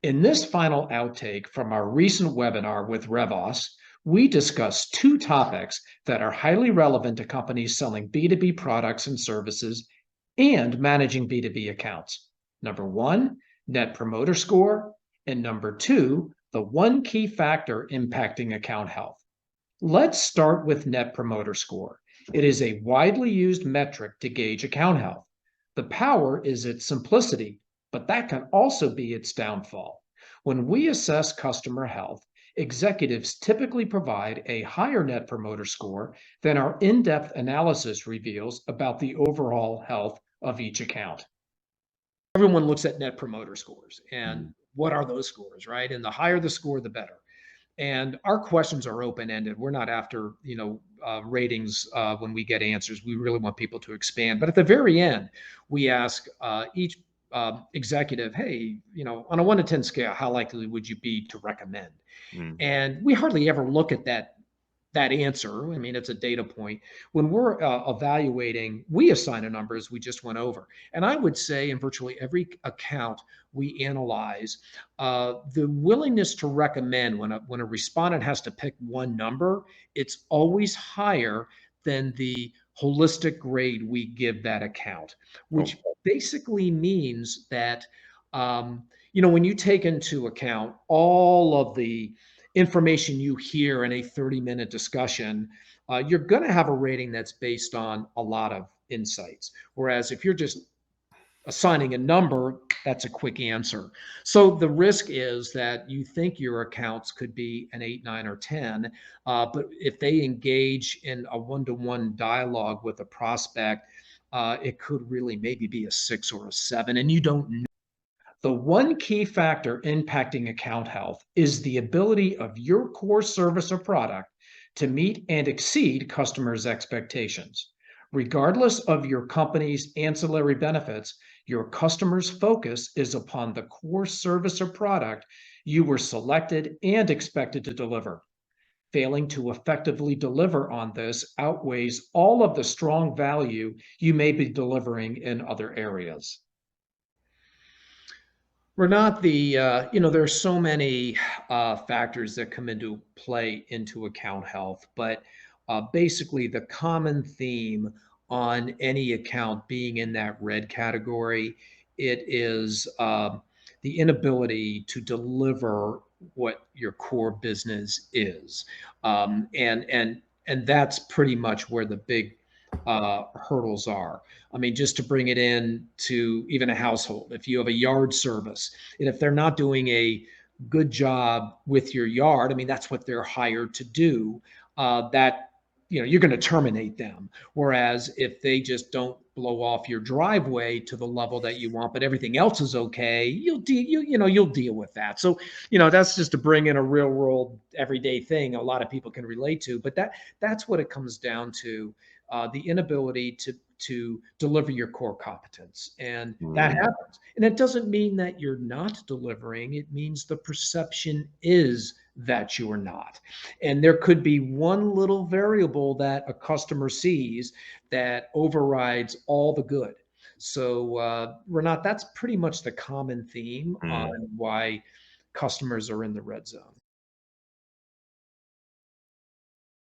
In this final outtake from our recent webinar with RevOS, we discussed two topics that are highly relevant to companies selling B2B products and services and managing B2B accounts. Number one, Net Promoter Score, and number two, the one key factor impacting account health. Let's start with Net Promoter Score. It is a widely used metric to gauge account health. The power is its simplicity, but that can also be its downfall. When we assess customer health, executives typically provide a higher Net Promoter Score than our in-depth analysis reveals about the overall health of each account. Everyone looks at Net Promoter Scores and what are those scores, right? And the higher the score, the better. And our questions are open-ended. We're not after, ratings when we get answers. We really want people to expand. But at the very end, we ask each executive, hey, on a 1 to 10 scale, how likely would you be to recommend? And we hardly ever look at that answer. I mean, it's a data point. When we're evaluating, we assign a number as we just went over. And I would say in virtually every account we analyze, the willingness to recommend when a respondent has to pick one number, it's always higher than the holistic grade we give that account, which basically means that, when you take into account all of the information you hear in a 30-minute discussion, you're going to have a rating that's based on a lot of insights. Whereas if you're just assigning a number, that's a quick answer. So the risk is that you think your accounts could be an 8, 9, or 10, but if they engage in a one-to-one dialogue with a prospect, it could really maybe be a 6 or a 7, and you don't know. The one key factor impacting account health is the ability of your core service or product to meet and exceed customers' expectations. Regardless of your company's ancillary benefits, your customer's focus is upon the core service or product you were selected and expected to deliver. Failing to effectively deliver on this outweighs all of the strong value you may be delivering in other areas. Renat, there's so many factors that come into play into account health, but basically the common theme on any account being in that red category, it is the inability to deliver what your core business is, and that's pretty much where the big hurdles are. I mean, just to bring it in to even a household, if you have a yard service, and if they're not doing a good job with your yard, I mean, that's what they're hired to do, you're going to terminate them. Whereas if they just don't blow off your driveway to the level that you want, but everything else is okay, you'll deal with that. So, that's just to bring in a real world everyday thing a lot of people can relate to, but that's what it comes down to. The inability to deliver your core competence. And that happens. And it doesn't mean that you're not delivering. It means the perception is that you're not. And there could be one little variable that a customer sees that overrides all the good. So, Renat, that's pretty much the common theme on why customers are in the red zone.